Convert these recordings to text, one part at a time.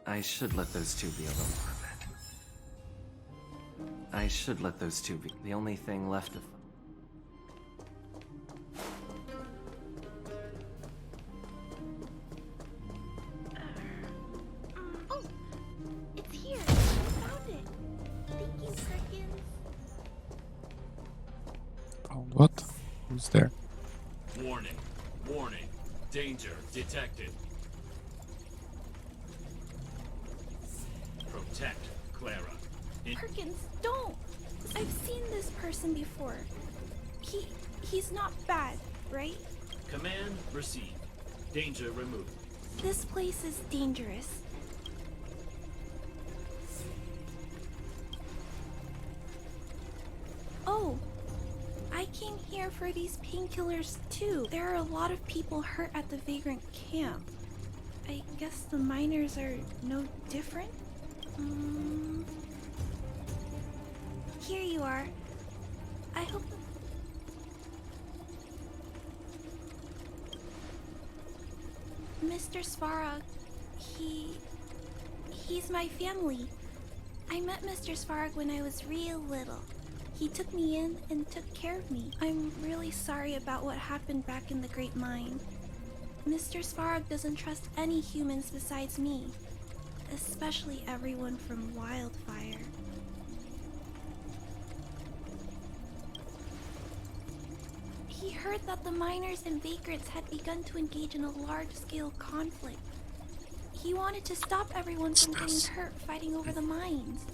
I should let those two be alone for a bit. I should let those two be the only thing left of them. Oh, it's here. I found it. Thank you, Perkins. Oh, what? Who's there? Warning. Warning. Danger detected. Protect Clara. Perkins, don't! I've seen this person before. He's not bad, right? Command received. Danger removed. This place is dangerous. Oh, I came here for these painkillers too. There are a lot of people hurt at the Vagrant camp. I guess the miners are no different? Here you are. I hope... Mr. Svarog, he's my family. I met Mr. Svarog when I was real little. He took me in and took care of me. I'm really sorry about what happened back in the Great Mine. Mr. Svarog doesn't trust any humans besides me, especially everyone from Wildfire. He heard that the miners and vagrants had begun to engage in a large-scale conflict. He wanted to stop everyone from getting hurt fighting over the mines.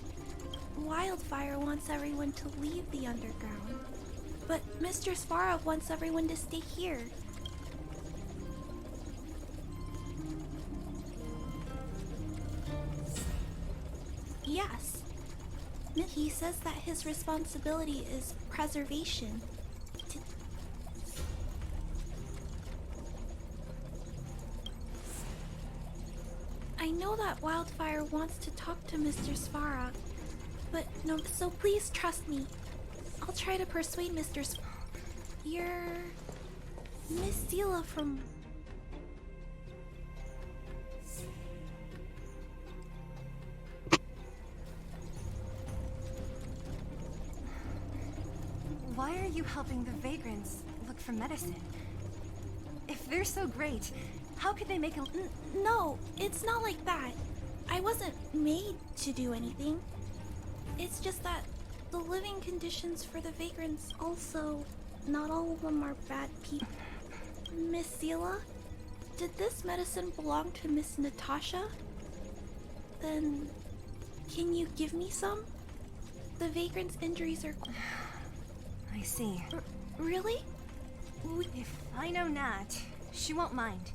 Wildfire wants everyone to leave the underground, but Mr. Svarog wants everyone to stay here. Yes. He says that his responsibility is preservation. I know that Wildfire wants to talk to Mr. Svarog, but no, so please trust me. I'll try to persuade Mr. You're Miss Zila from... Why are you helping the vagrants look for medicine? If they're so great, how could they make a... No, it's not like that. I wasn't made to do anything. It's just that the living conditions for the vagrants also... Not all of them are bad people. Miss Zila, did this medicine belong to Miss Natasha? Then... can you give me some? The vagrants' injuries are... I see. Really? If I know Nat, she won't mind.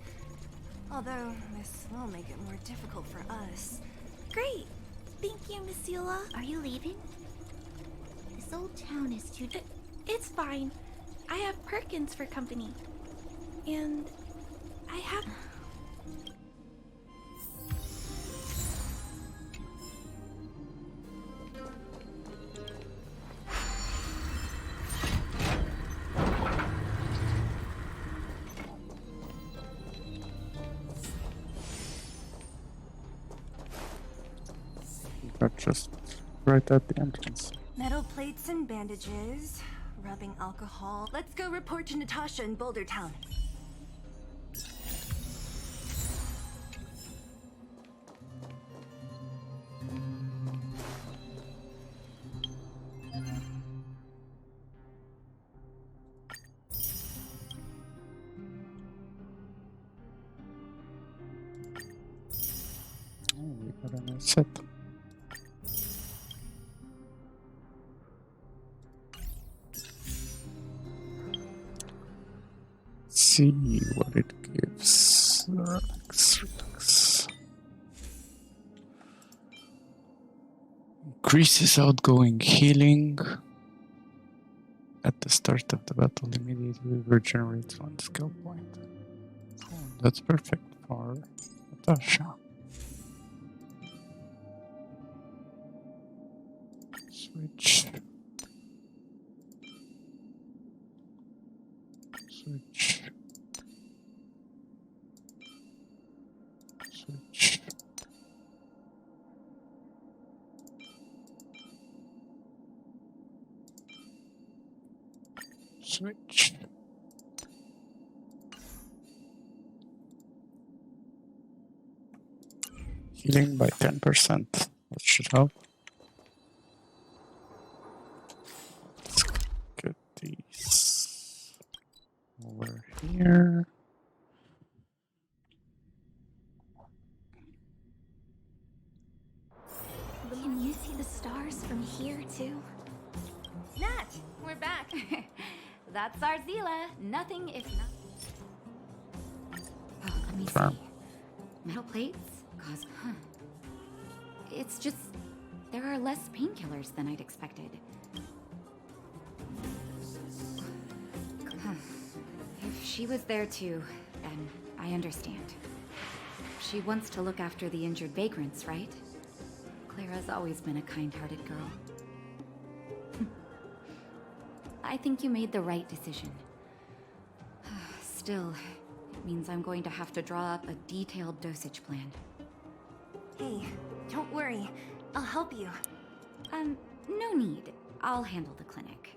Although, this will make it more difficult for us. Great! Thank you, Miss Zila. Are you leaving? This old town is too... It's fine. I have Perkins for company. And... I have... Just right at the entrance. Metal plates and bandages, rubbing alcohol. Let's go report to Natasha in Boulder Town. Oh, we got a new set. See what it gives. Relax. Increases outgoing healing. At the start of the battle, immediately regenerates one skill point. Oh, that's perfect for Natasha. Switch. Switch. Switch. switch. Healing by 10%. That should help. Let's get these over here. Can you see the stars from here too? Nat, we're back. That's our Zila. Nothing if not. Oh, let me Confirm. see. Metal plates cause, It's just there are less painkillers than I'd expected. If she was there too, then I understand. She wants to look after the injured vagrants, right? Clara's always been a kind-hearted girl. I think you made the right decision. Still, it means I'm going to have to draw up a detailed dosage plan. Hey, don't worry. I'll help you. No need. I'll handle the clinic.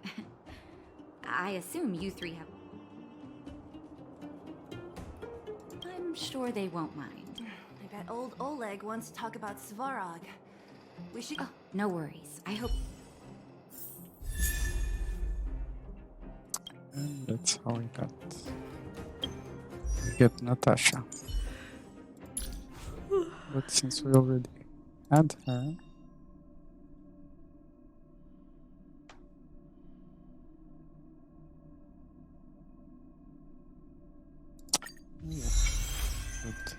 I assume you three have... I'm sure they won't mind. I bet old Oleg wants to talk about Svarog. We should... Oh, no worries. I hope... And that's how we get Natasha. But since we already had her, but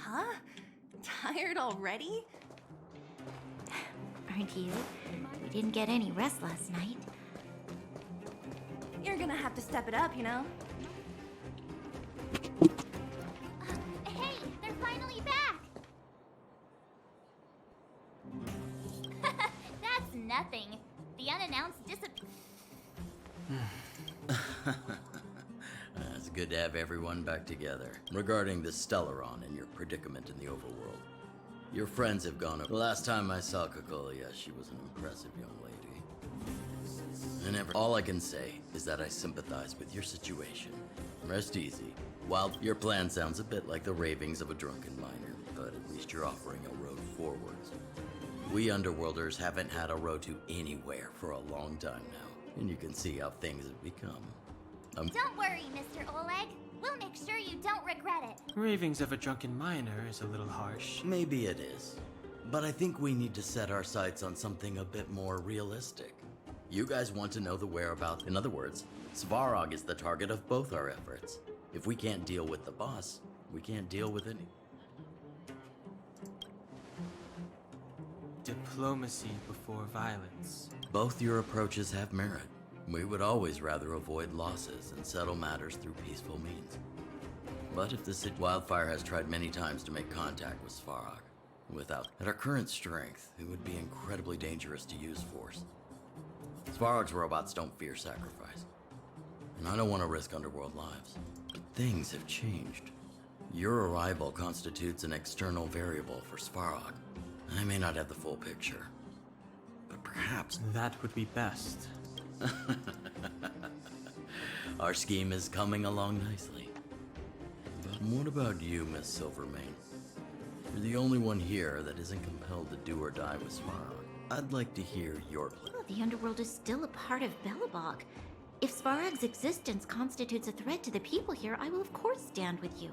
Huh? Tired already? Aren't you? We didn't get any rest last night. You're gonna have to step it up, you know? Hey, they're finally back! That's nothing. The unannounced It's good to have everyone back together. Regarding the Stellaron and your predicament in the overworld, your friends have gone over. The last time I saw Kokolia, she was an impressive young lady. All I can say is that I sympathize with your situation. Rest easy. While your plan sounds a bit like the ravings of a drunken miner, but at least you're offering a road forwards. We Underworlders haven't had a road to anywhere for a long time now, and you can see how things have become. Don't worry, Mr. Oleg. We'll make sure you don't regret it. Ravings of a drunken miner is a little harsh. Maybe it is, but I think we need to set our sights on something a bit more realistic. You guys want to know the whereabouts. In other words, Svarog is the target of both our efforts. If we can't deal with the boss, we can't deal with any. Diplomacy before violence. Both your approaches have merit. We would always rather avoid losses and settle matters through peaceful means. But if the Wildfire has tried many times to make contact with Svarog, at our current strength, it would be incredibly dangerous to use force. Svarog's robots don't fear sacrifice, and I don't want to risk Underworld lives. But things have changed. Your arrival constitutes an external variable for Svarog. I may not have the full picture, but perhaps That would be best. Our scheme is coming along nicely. But what about you, Miss Silvermane? You're the only one here that isn't compelled to do or die with Svarog. I'd like to hear your plan. Oh, the underworld is still a part of Belobog. If Svarog's existence constitutes a threat to the people here, I will of course stand with you.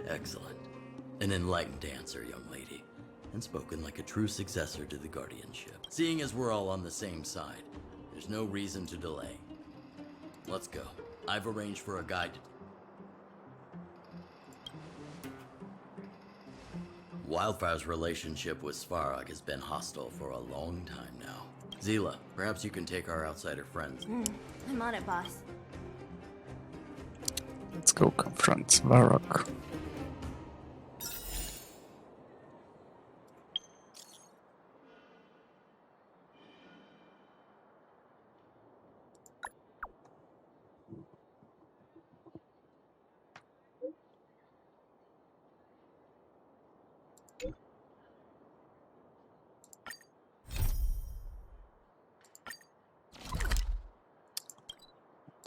Excellent. An enlightened answer, young lady. And spoken like a true successor to the guardianship. Seeing as we're all on the same side, there's no reason to delay. Let's go. I've arranged for a guide. Wildfire's relationship with Svarog has been hostile for a long time now. Zila, perhaps you can take our outsider friends. I'm on it, boss. Let's go confront Svarog.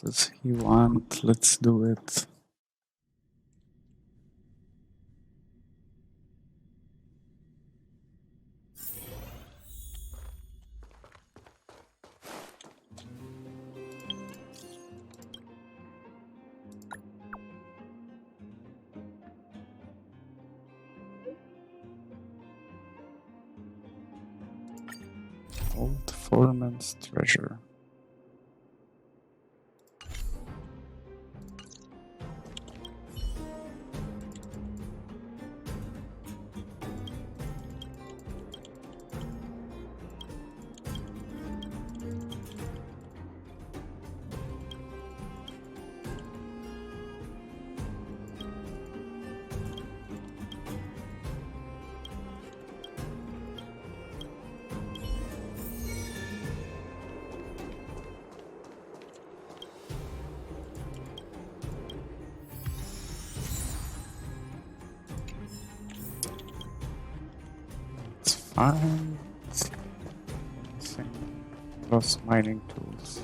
Does he want? Let's do it. Old foreman's treasure. It's fine. Plus mining tools.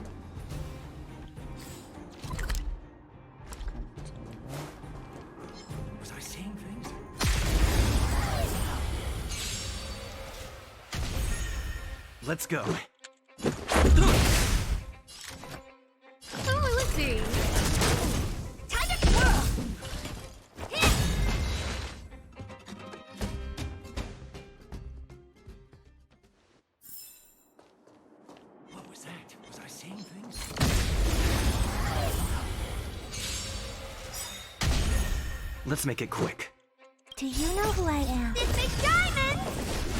Was I seeing things? Let's go. Oh, let's see. Time to twirl! What was that? Was I seeing things? Let's make it quick. Do you know who I am? This big diamond!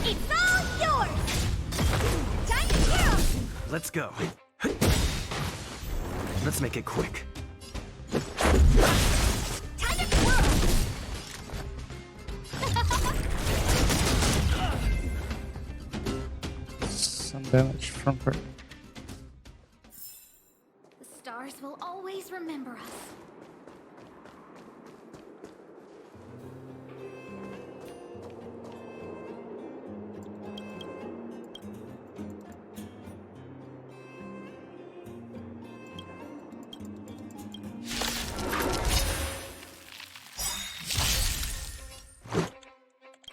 It's all yours! Time to twirl! Let's go. Let's make it quick. Time to twirl! Some damage from her. The stars will always remember us.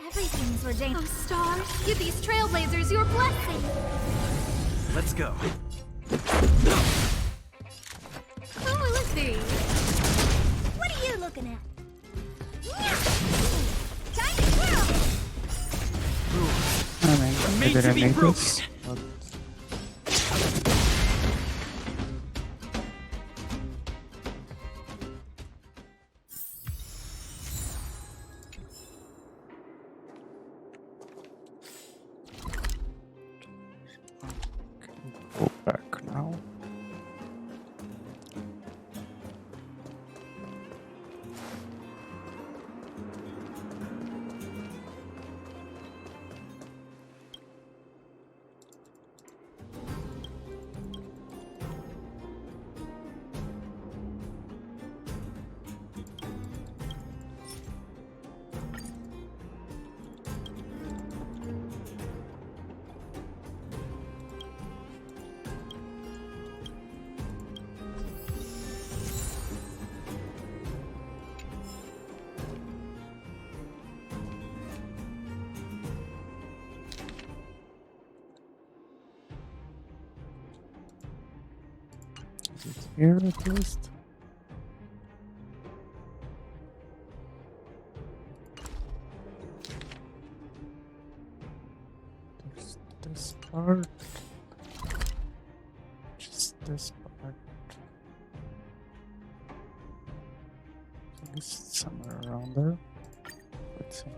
Everything's ordained. Oh, stars, give these trailblazers your blessing. Let's go. Oh, let's see. What are you looking at? Time to twirl! I mean, I Made to didn't be need broken. this, but go back now. here at least. There's this part. Just this part. I guess it's somewhere around there. Let's see.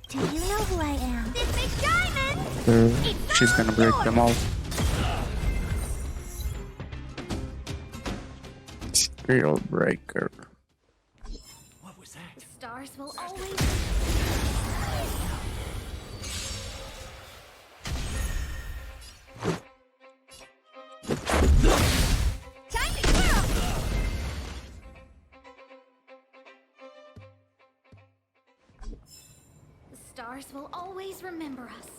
Do you know who I am? This big diamond! She's gonna break them all. Serial breaker. What was that? The stars will always. Time to kill! The stars will always remember us.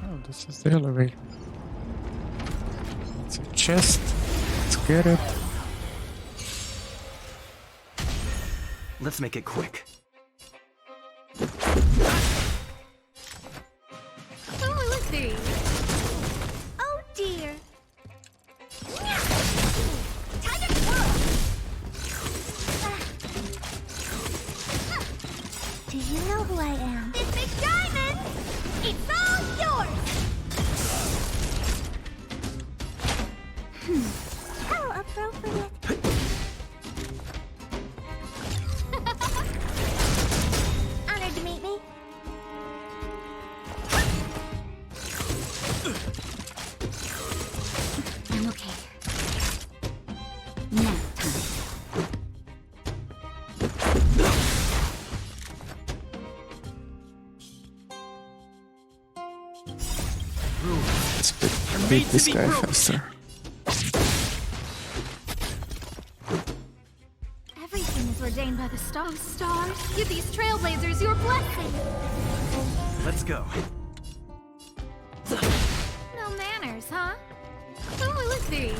Oh, this is the elevator. It's a chest. Let's get it. Let's make it quick. Oh, let's see. Oh dear. Time to twirl! Do you know who I am? This big diamond! It's all yours! How appropriate. Honored to meet me. I'm okay. Nap time. Let's beat this guy faster. Everything is ordained by the stars. Stars, give these trailblazers your blessing. Let's go. No manners, huh? Oh, let's see.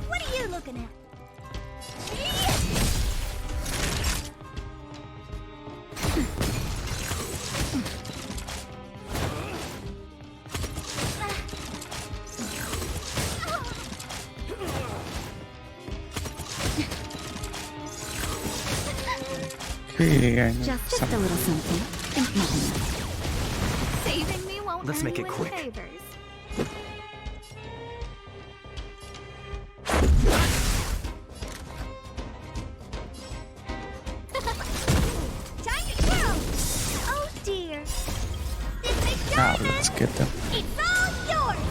What are you looking at? Okay, I need Just some. a little something. Think nothing of it. Saving me won't Let's earn make you it any quick. favors. Time to twirl! Oh dear. This big Now diamond! let's get them. It's all yours!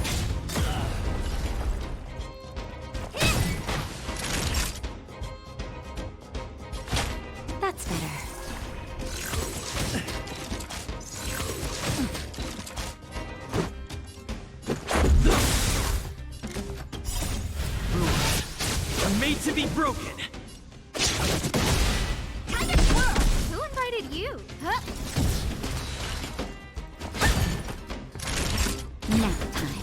That's better. I'm made to be broken. Time to twirl! Who invited you? Huh? Nap time.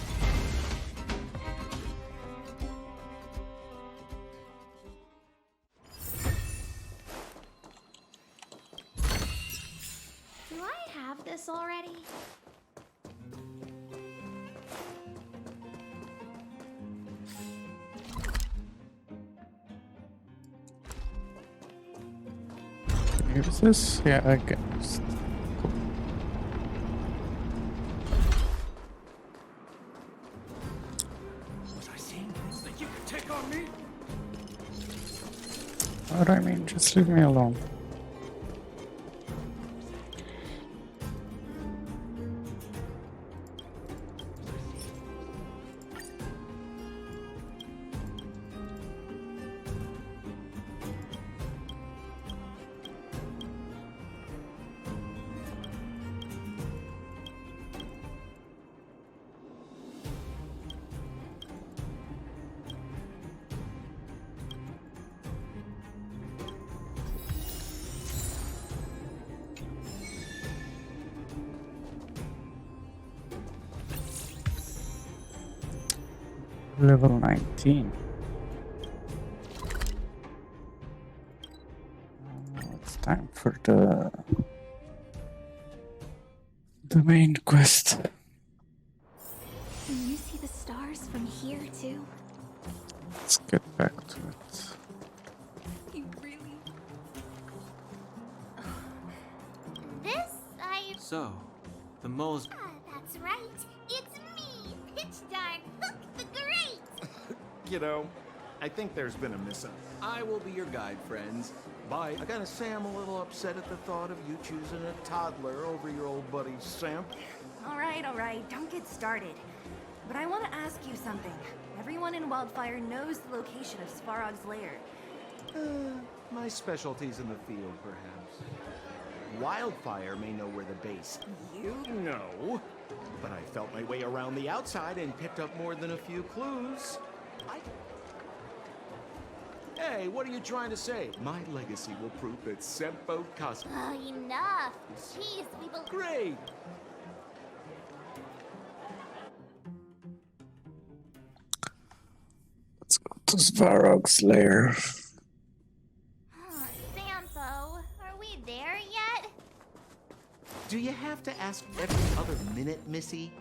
Do I have this already? Use this? Yeah, I guess. Cool. Was I seeing things that you could take on me? What I mean, just leave me alone. Level 19. It's time for the main quest. Can you see the stars from here too? Let's get back to it. You really? This, So, the mole's. that's right. It's me, Pitch Dark Hook the Great. You know, I think there's been a mishap. I will be your guide, friends. Bye. I gotta say I'm a little upset at the thought of you choosing a toddler over your old buddy Samp. All right, don't get started. But I want to ask you something. Everyone in Wildfire knows the location of Svarog's lair. My specialty's in the field, perhaps. Wildfire may know where the base. You know. But I felt my way around the outside and picked up more than a few clues. Hey, what are you trying to say? My legacy will prove that Sempo Cos. Oh, enough. Jeez, we will. Great! Let's go to Svarog's lair. Sampo, are we there yet? Do you have to ask every other minute, Missy?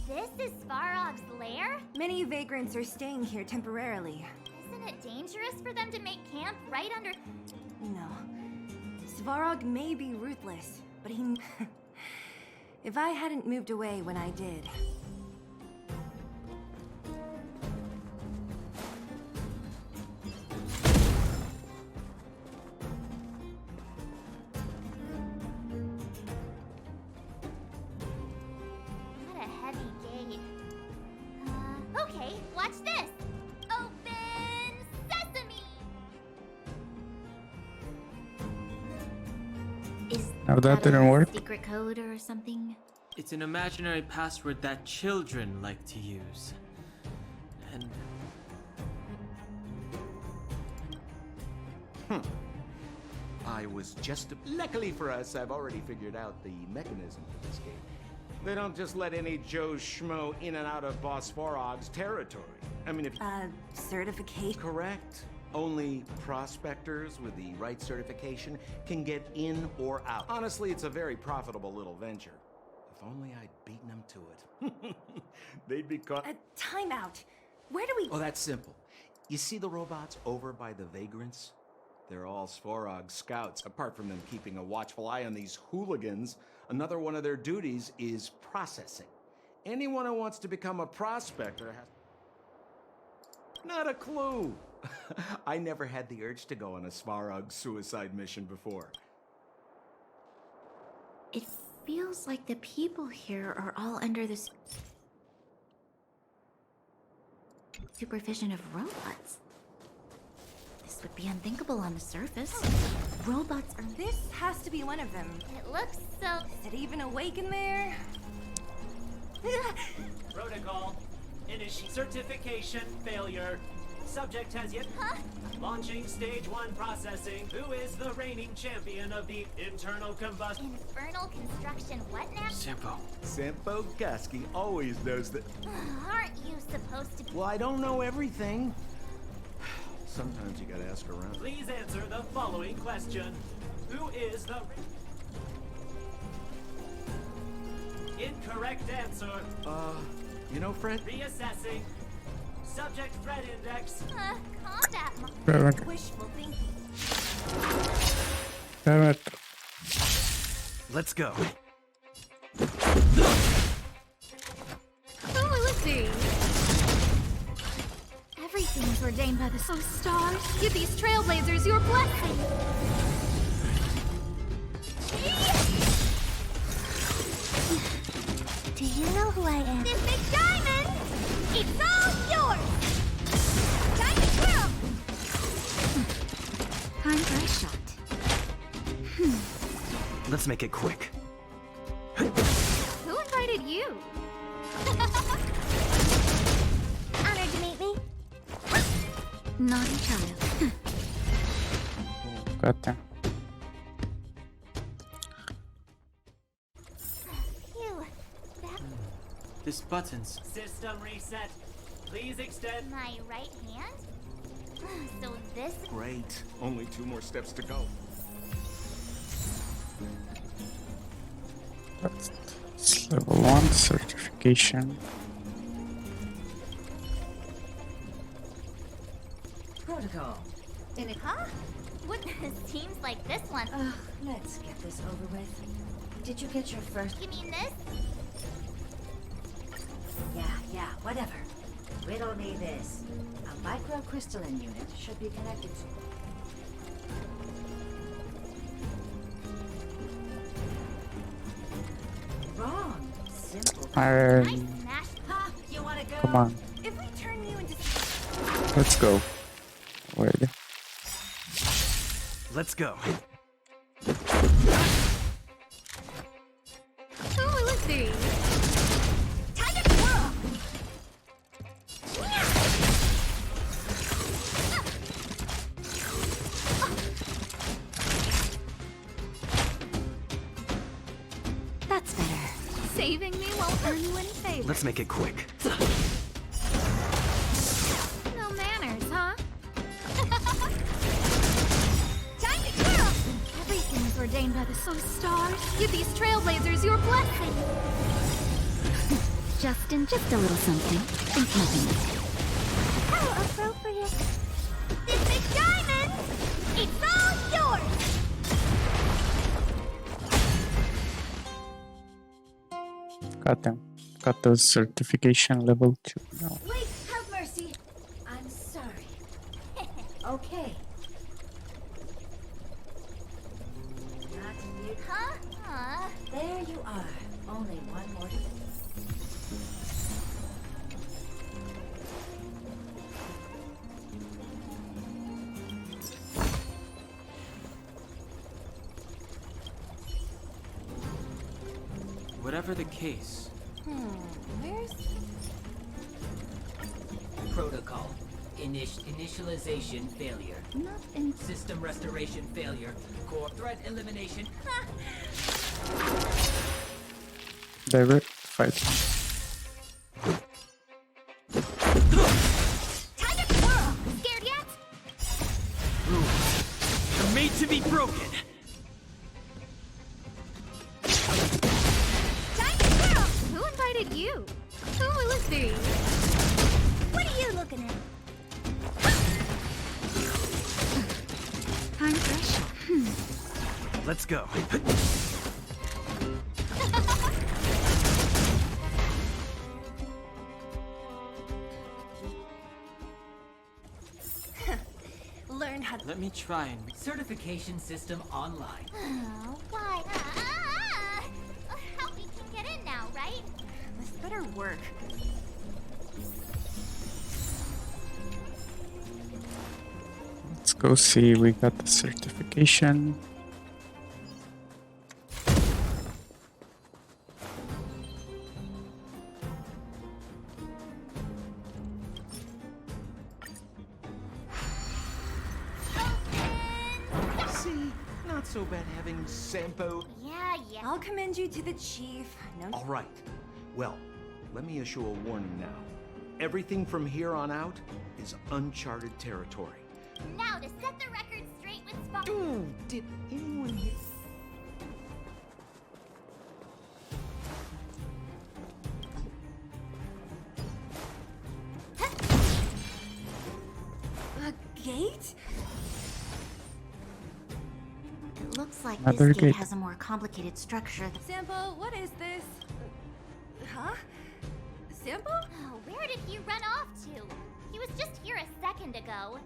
This is Svarog's lair? Many vagrants are staying here temporarily. Isn't it dangerous for them to make camp right under... No. Svarog may be ruthless, but he... If I hadn't moved away when I did... What a heavy gate. Okay, watch this. Open sesame. Is Now that didn't a work. secret code or something? It's an imaginary password that children like to use. And I was just... Luckily for us, I've already figured out the mechanism for this gate. They don't just let any Joe Schmo in and out of Boss Svarog's territory. I mean, if... certification? Correct. Only prospectors with the right certification can get in or out. Honestly, it's a very profitable little venture. If only I'd beaten them to it. They'd be caught... Time out. Where do we... Oh, that's simple. You see the robots over by the vagrants? They're all Svarog scouts. Apart from them keeping a watchful eye on these hooligans, another one of their duties is processing. Anyone who wants to become a prospector has... Not a clue. I never had the urge to go on a Svarog suicide mission before. It feels like the people here are all under this supervision of robots. This would be unthinkable on the surface. Robots are... This has to be one of them. It looks so... Is it even awake in there? Protocol. Initiate certification failure. Subject has yet... Huh? Launching stage 1 processing. Who is the reigning champion of the internal combustion? Infernal construction what now? Sampo. Sampo Gaski always knows that... Aren't you supposed to be... Well, I don't know everything. Sometimes you gotta ask around. Please answer the following question. Who is the... Incorrect answer. You know, Fred? Reassessing. Subject threat index. Combat Damn it. Wishful thinking. Damn it. Let's go. Lucy! Everything is ordained by the stars. Give these trailblazers your blessing. Do you know who I am? This big diamond! It's all yours! Diamond Twirl! Time for a shot. Let's make it quick. Who invited you? Honored to meet me. Naughty child. Got them. Phew. That... This button's... System reset. Please extend. My right hand? So this. Great. Only 2 more steps to go. That's level 1 certification. Protocol. Huh? What seems like this one. Ugh, let's get this over with. Did you get your first? You mean this? Yeah, whatever. Riddle me this. A microcrystalline unit should be connected to. Wrong. Simple. Smash. Ha! You wanna go? Come on, If we turn you into let's go. Wait. Let's go. Who will it be? Tiger Twirl! That's better. Saving me won't earn you any favor. Let's make it quick. No manners, huh? Tiger Twirl! Everything is ordained by the sun stars. Give these trailblazers your blessing. Justin, just a little something. Think nothing. How appropriate. This big diamond! It's all yours! Got them. Got those certification level 2 now. Wait, have mercy. I'm sorry. Okay. Not you. Huh? There you are. Only one more to go. Whatever the case, where's Protocol. Initialization failure. Nothing. System restoration failure. Core threat elimination. Direct fight. Tiger Twirl! Scared yet? Rules are made to be broken. Tiger Twirl! Who invited you? Who will it be? What are you looking at? Time pressure. Let's go. learn how to... let me try and... Certification system online. Oh, why? Help me can get in now, right? This better work. Let's go see. We got the certification. See? Not so bad having Sampo. Yeah. I'll commend you to the chief. No. All right. Well, let me issue a warning now. Everything from here on out is uncharted territory. Now to set the record straight with Spock. Ooh, did anyone hear? A gate? It looks like Another this gate gate. has a more complicated structure. Sampo, what is this? Huh? Sampo? Oh, where did he run off to? He was just here a second ago.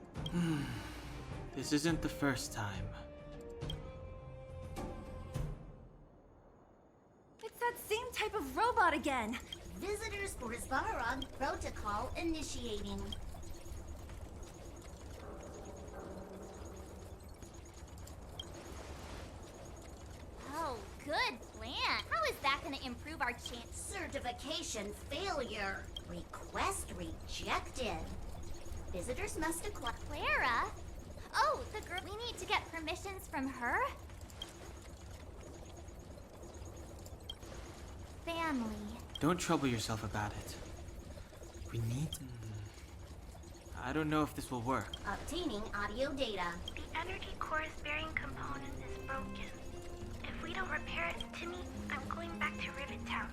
This isn't the first time. It's that same type of robot again. Visitors for Svarog protocol initiating. Oh, good plan. How is that going to improve our chance? Certification failure. Request rejected. Visitors must acquire Clara. Oh, the girl. We need to get permissions from her. Family. Don't trouble yourself about it. We need... I don't know if this will work. Obtaining audio data. The energy core's bearing component is broken. If we don't repair it, Timmy, I'm going back to Rivet Town.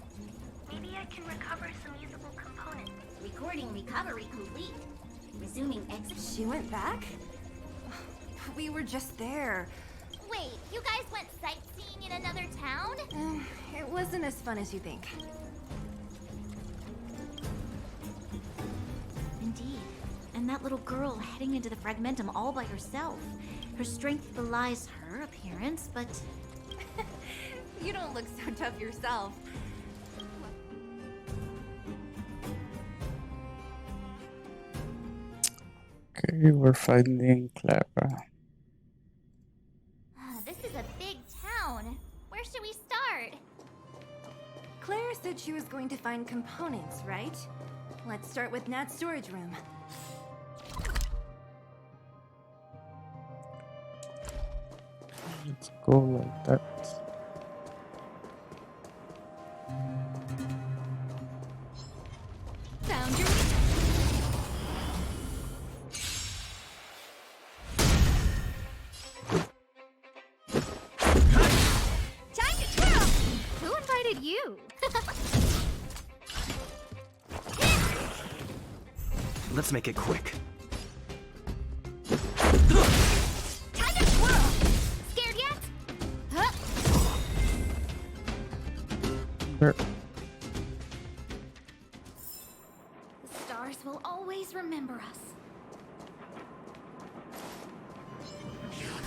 Maybe I can recover some usable components. Recording recovery complete. Resuming exit. She went back? We were just there. Wait, you guys went sightseeing in another town? It wasn't as fun as you think. Indeed. And that little girl heading into the Fragmentum all by herself. Her strength belies her appearance, but... You don't look so tough yourself. Okay, we're finding Clara. This is a big town. Where should we start? Clara said she was going to find components, right? Let's start with Nat's storage room. Let's go like that. Found your... Time to twirl! Who invited you? Let's make it quick. Time to twirl! Scared yet? Huh? Where? The stars will always remember us.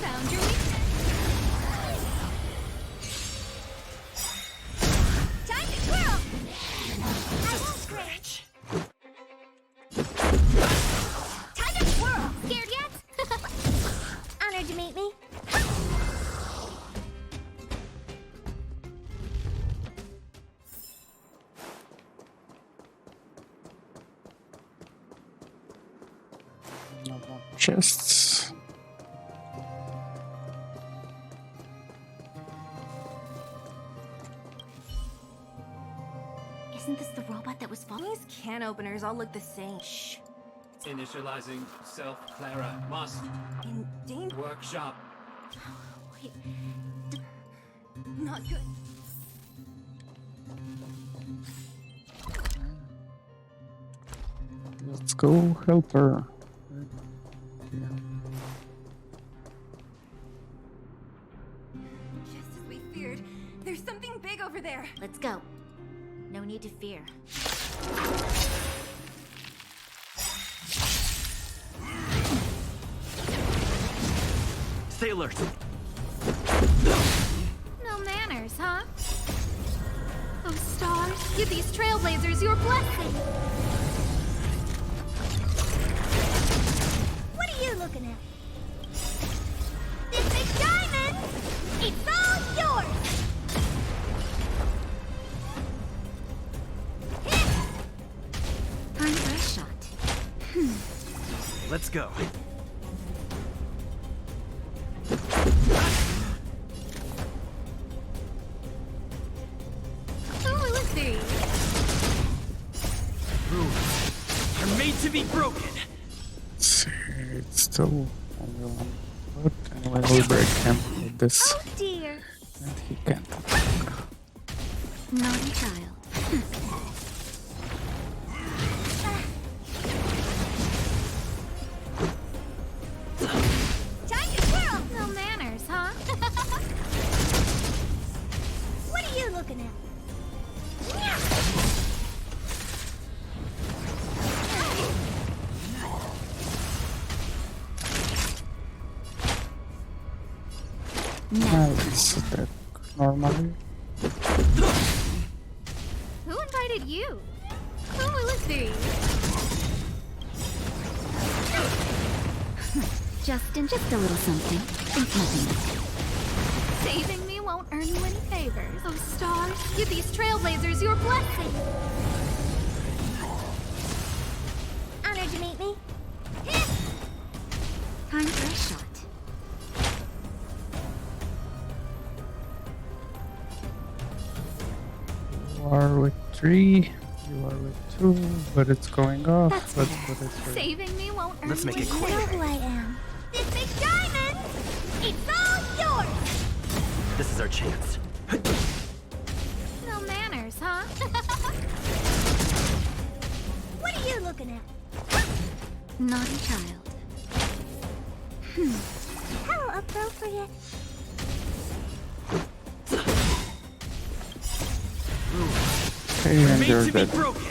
Found your weakness. Time to twirl! I won't scratch. Time to twirl! Scared yet? Honored to meet me. No more chests. Isn't this the robot that was following? These can openers all look the same. Shh. Initializing self. Clara must In danger. workshop. Wait, Not good. Let's go help her. Just as we feared, there's something big over there. let's go. No need to fear. Stay alert. No manners, huh? Oh, stars, give these trailblazers your blessing. What are you looking at? This big diamond! It's all yours! Time for a shot. Let's go. Who will it be? Rules are made to be broken. Let's see, it's still only one. But anyway, we'll break him with this. Oh dear. And he can't. Naughty child. Time to twirl! No manners, huh? What are you looking at? Nice. Attack normally. Who invited you? Who will it be? Just a little something. Think nothing of it. Saving me won't earn you any favors. Oh, stars, give these trailblazers your blessing. Honored to meet me. Time for a shot. War with 3. You are with two, but it's going off. That's Let's okay. put it through. Saving me won't earn Let's make me it a quick. You know who I am. This big diamond! It's all yours! This is our chance. No manners, huh? What are you looking at? Naughty child. How appropriate. Okay, and you're dead. Broken.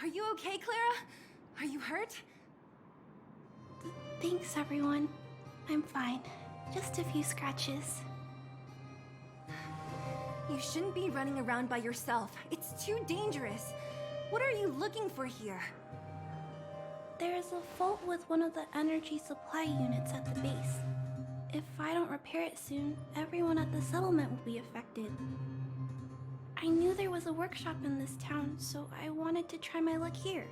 Are you okay, Clara? Are you hurt? Thanks, everyone. I'm fine. Just a few scratches. You shouldn't be running around by yourself. It's too dangerous. What are you looking for here? There is a fault with one of the energy supply units at the base. If I don't repair it soon, everyone at the settlement will be affected. I knew there was a workshop in this town, so I wanted to try my luck here.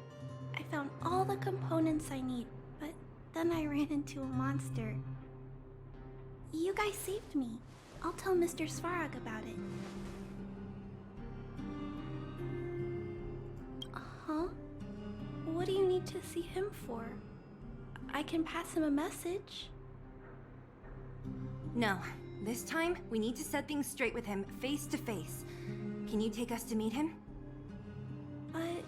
I found all the components I need, but then I ran into a monster. You guys saved me. I'll tell Mr. Svarog about it. Huh? What do you need to see him for? I can pass him a message. No. This time, we need to set things straight with him, face to face. Can you take us to meet him? But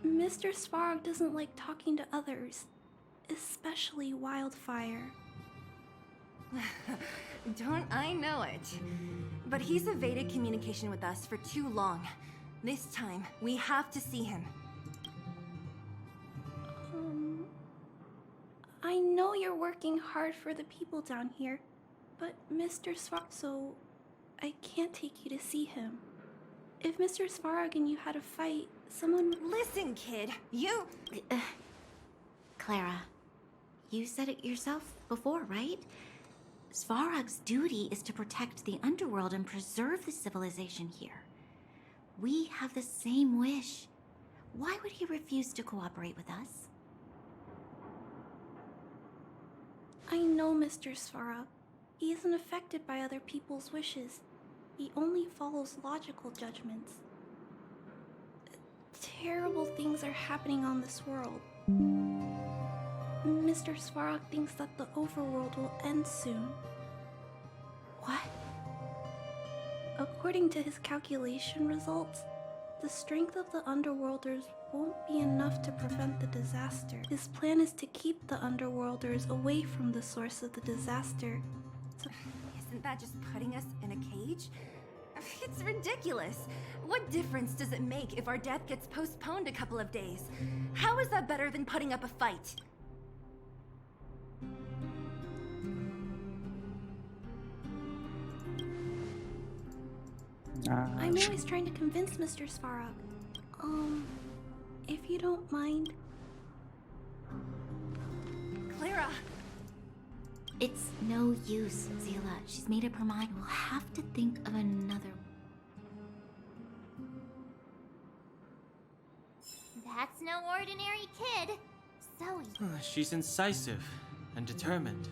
Mr. Svarog doesn't like talking to others, especially Wildfire. Don't I know it? But he's evaded communication with us for too long. This time, we have to see him. I know you're working hard for the people down here, but Mr. Svarog, so I can't take you to see him. If Mr. Svarog and you had a fight, someone... Listen, kid, you... Clara, you said it yourself before, right? Svarog's duty is to protect the underworld and preserve the civilization here. We have the same wish. Why would he refuse to cooperate with us? I know Mr. Svarog. He isn't affected by other people's wishes. He only follows logical judgments. Terrible things are happening on this world. Mr. Svarog thinks that the overworld will end soon. What? According to his calculation results, the strength of the Underworlders won't be enough to prevent the disaster. His plan is to keep the Underworlders away from the source of the disaster. Isn't that just putting us in a cage? It's ridiculous. What difference does it make if our death gets postponed a couple of days? How is that better than putting up a fight? I'm always trying to convince Mr. Svarog. If you don't mind... Clara! It's no use, Zila. She's made up her mind. We'll have to think of another... That's no ordinary kid. So, She's incisive and determined.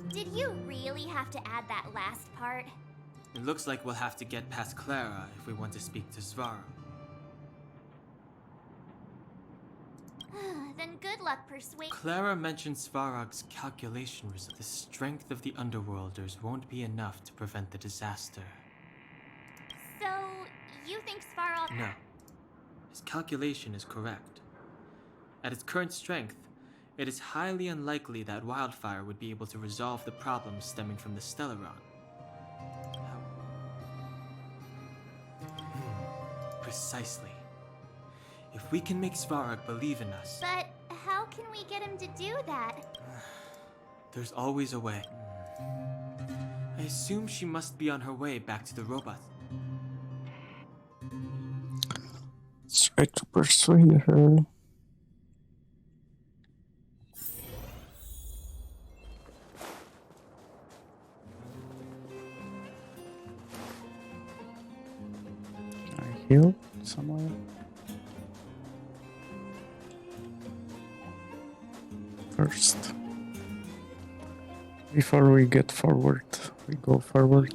did you really have to add that last part? It looks like we'll have to get past Clara if we want to speak to Svarog. Then good luck persuading. Clara mentioned Svarog's calculation result. The strength of the Underworlders won't be enough to prevent the disaster. So, you think Svarog... No. His calculation is correct. At its current strength, it is highly unlikely that Wildfire would be able to resolve the problems stemming from the Stellaron. Precisely. If we can make Svarog believe in us... But how can we get him to do that? There's always a way. I assume she must be on her way back to the robot. Try to persuade her. Can I heal somewhere? First. Before we get forward, we go forward.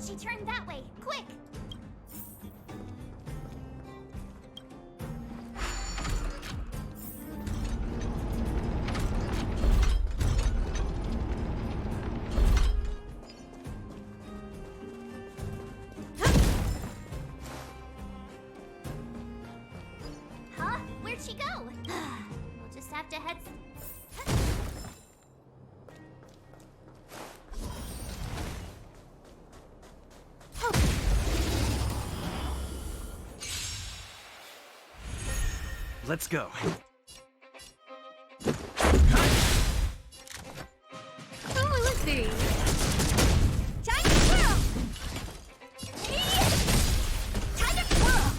She turned that way. Quick! Huh? Where'd she go? We'll just have to head. Let's go. Oh, let's see. Time to twirl! Time to twirl!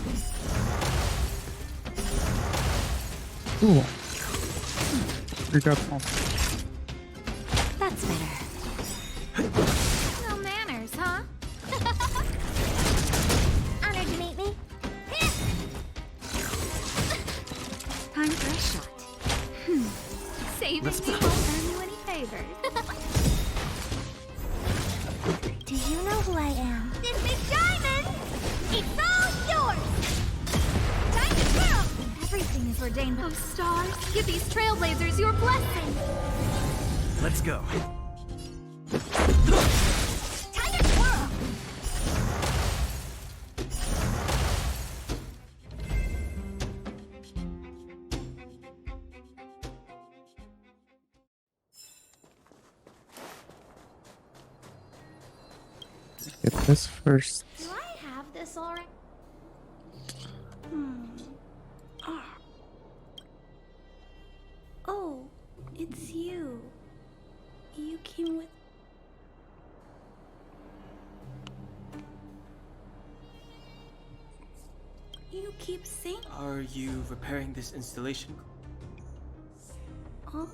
Cool. We got one. That's better. No manners, huh? Honored to meet me. Time for a shot. Saving Let's you go. won't earn you any favors. Do you know who I am? This is Diamond! It's all yours! Time to twirl! Everything is ordained. Oh, stars, give these trailblazers your blessing. Let's go. Time to twirl! Get this first. Do I have this already? Ah. Oh, it's you. You came with. You keep saying. Are you repairing this installation? Huh?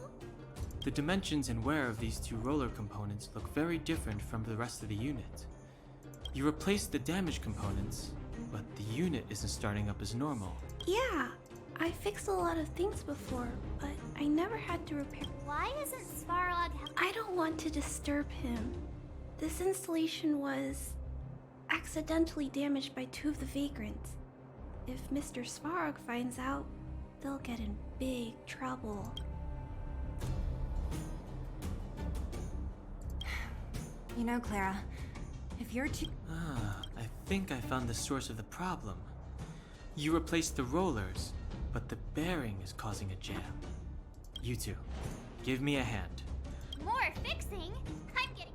The dimensions and wear of these two roller components look very different from the rest of the unit. You replaced the damaged components, but the unit isn't starting up as normal. Yeah, I fixed a lot of things before, but I never had to repair. Why isn't Svarog I don't want to disturb him. This installation was accidentally damaged by two of the vagrants. If Mr. Svarog finds out, they'll get in big trouble. You know, Clara, if you're too... I think I found the source of the problem. You replaced the rollers, but the bearing is causing a jam. You two, give me a hand. more fixing? I'm getting...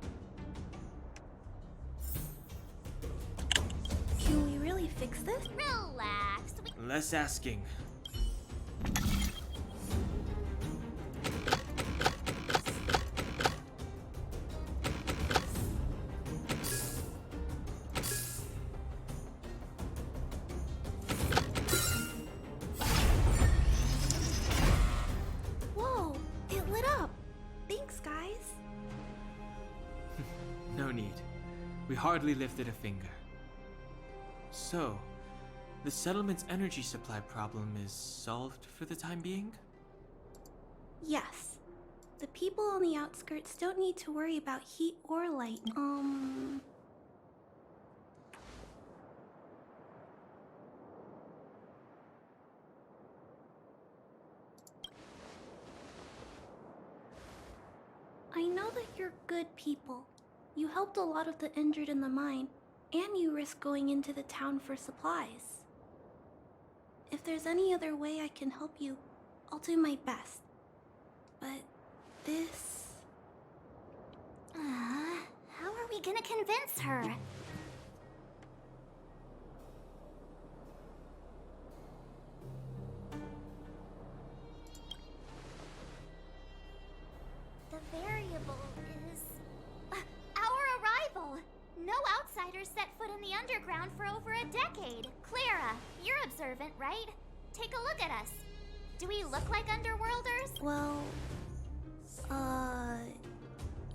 Can we really fix this? Relax. Less asking. Whoa, it lit up. Thanks, guys. No need. We hardly lifted a finger. So, the settlement's energy supply problem is solved for the time being? Yes. The people on the outskirts don't need to worry about heat or light. I know that you're good people. You helped a lot of the injured in the mine, and you risked going into the town for supplies. If there's any other way I can help you, I'll do my best. But this... How are we gonna convince her? The variable is... our arrival! No outsiders set foot in the underground for over a decade. Clara, you're observant, right? Take a look at us. Do we look like underworlders? Well...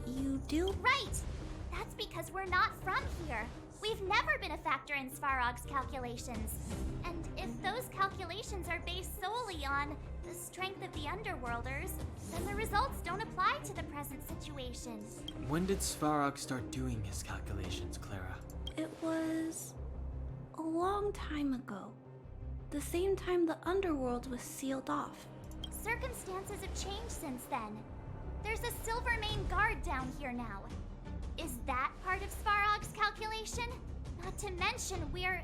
you do? Right! That's because we're not from here. We've never been a factor in Svarog's calculations. And if those calculations are based solely on the strength of the Underworlders, then the results don't apply to the present situation. When did Svarog start doing his calculations, Clara? It was a long time ago. The same time the Underworld was sealed off. Circumstances have changed since then. There's a Silvermane guard down here now. Is that part of Svarog's calculation? Not to mention we're...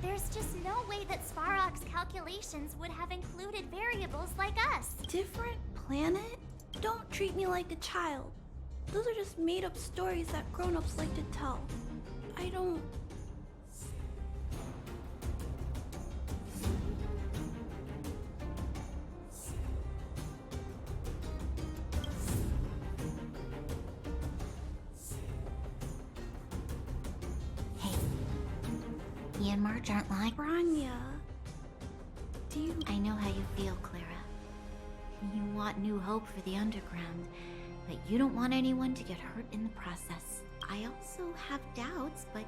There's just no way that Svarog's calculations would have included variables like us. Different planet? Don't treat me like a child. Those are just made-up stories that grown-ups like to tell. I don't... He and Marge aren't like... Rania... Do you... I know how you feel, Clara. You want new hope for the Underground, but you don't want anyone to get hurt in the process. I also have doubts, but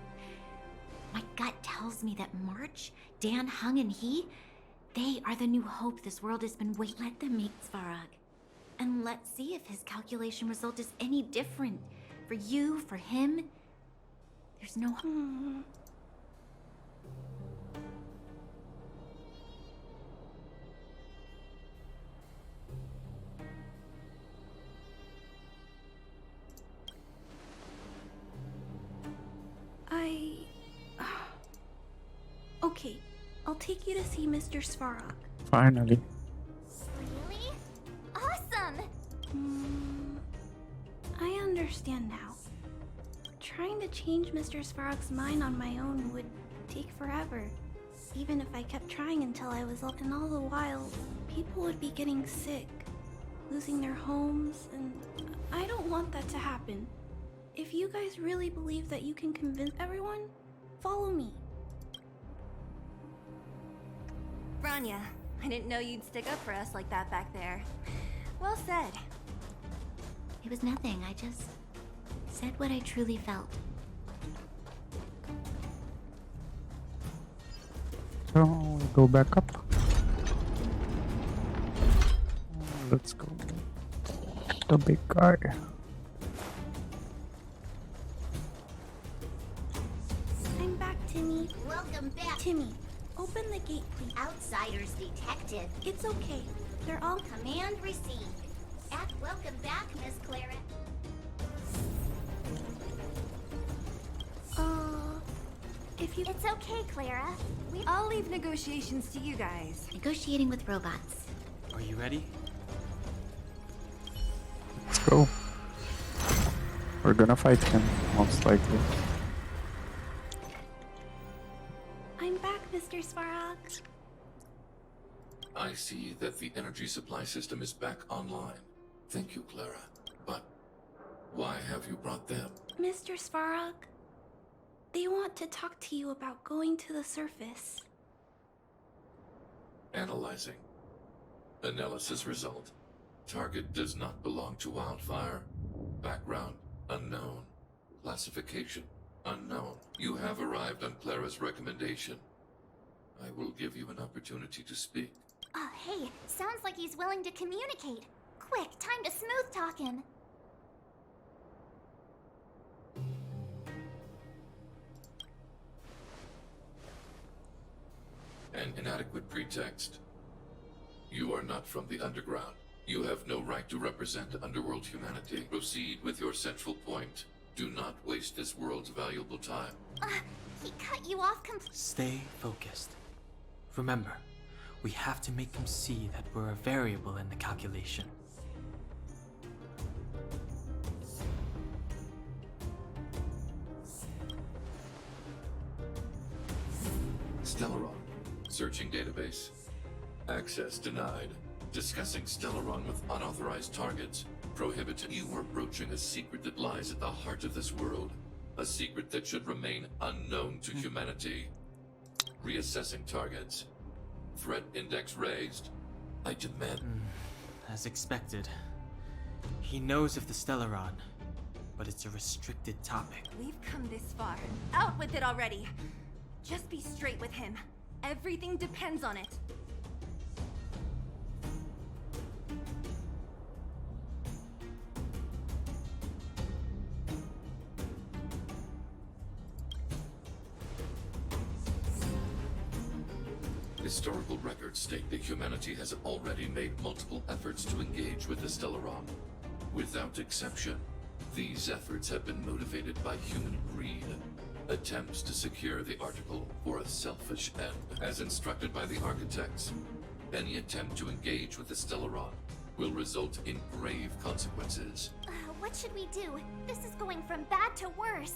my gut tells me that March, Dan, Hung, and he, they are the new hope this world has been waiting. Let them meet Svarog, and let's see if his calculation result is any different. For you, for him, there's no... Okay, I'll take you to see Mr. Svarog. Finally. Really? Awesome! I understand now. Trying to change Mr. Svarog's mind on my own would take forever. Even if I kept trying until I was up, and all the while, people would be getting sick, losing their homes, and I don't want that to happen. If you guys really believe that you can convince everyone, follow me. Rania, I didn't know you'd stick up for us like that back there. Well said. It was nothing, I just said what I truly felt. So we go back up. Let's go. The big guy. I'm back, Timmy. Welcome back. Timmy, open the gate, please. Outsiders detected. It's okay. They're all... Command received. Welcome back, Miss Clara. If you... It's okay, Clara. I'll leave negotiations to you guys. Negotiating with robots. Are you ready? Let's go. We're gonna fight him, most likely. I'm back, Mr. Svarog. I see that the energy supply system is back online. Thank you, Clara. But why have you brought them? Mr. Svarog, they want to talk to you about going to the surface. Analyzing. Analysis result. Target does not belong to Wildfire. Background unknown. Classification unknown. You have arrived on Clara's recommendation. I will give you an opportunity to speak. Oh, hey, sounds like he's willing to communicate. Quick, time to smooth talk him. An inadequate pretext. You are not from the underground. You have no right to represent underworld humanity. Proceed with your central point. Do not waste this world's valuable time. He cut you off completely. Stay focused. Remember, we have to make them see that we're a variable in the calculation. Stellaron. Searching database. Access denied. Discussing Stellaron with unauthorized targets. Prohibited. You are broaching a secret that lies at the heart of this world. A secret that should remain unknown to humanity. Reassessing targets. Threat index raised. I demand... As expected. He knows of the Stellaron, but it's a restricted topic. We've come this far. Out with it already! Just be straight with him. Everything depends on it. Historical records state that humanity has already made multiple efforts to engage with the Stellaron. Without exception, these efforts have been motivated by human greed, attempts to secure the article for a selfish end. As instructed by the architects, any attempt to engage with the Stellaron will result in grave consequences. What should we do? This is going from bad to worse.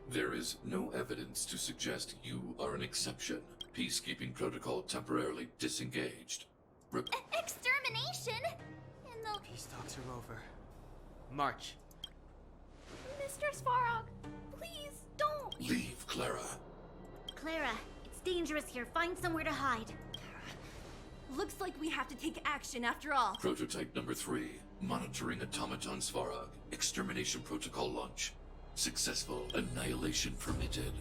There is no evidence to suggest you are an exception. Peacekeeping protocol temporarily disengaged. Extermination? In the... Peace talks are over. March. Mr. Svarog, please don't. Leave, Clara. Clara, it's dangerous here. Find somewhere to hide. Looks like we have to take action after all. Prototype number 3. Monitoring automaton Svarog. Extermination protocol launch. Successful. Annihilation permitted.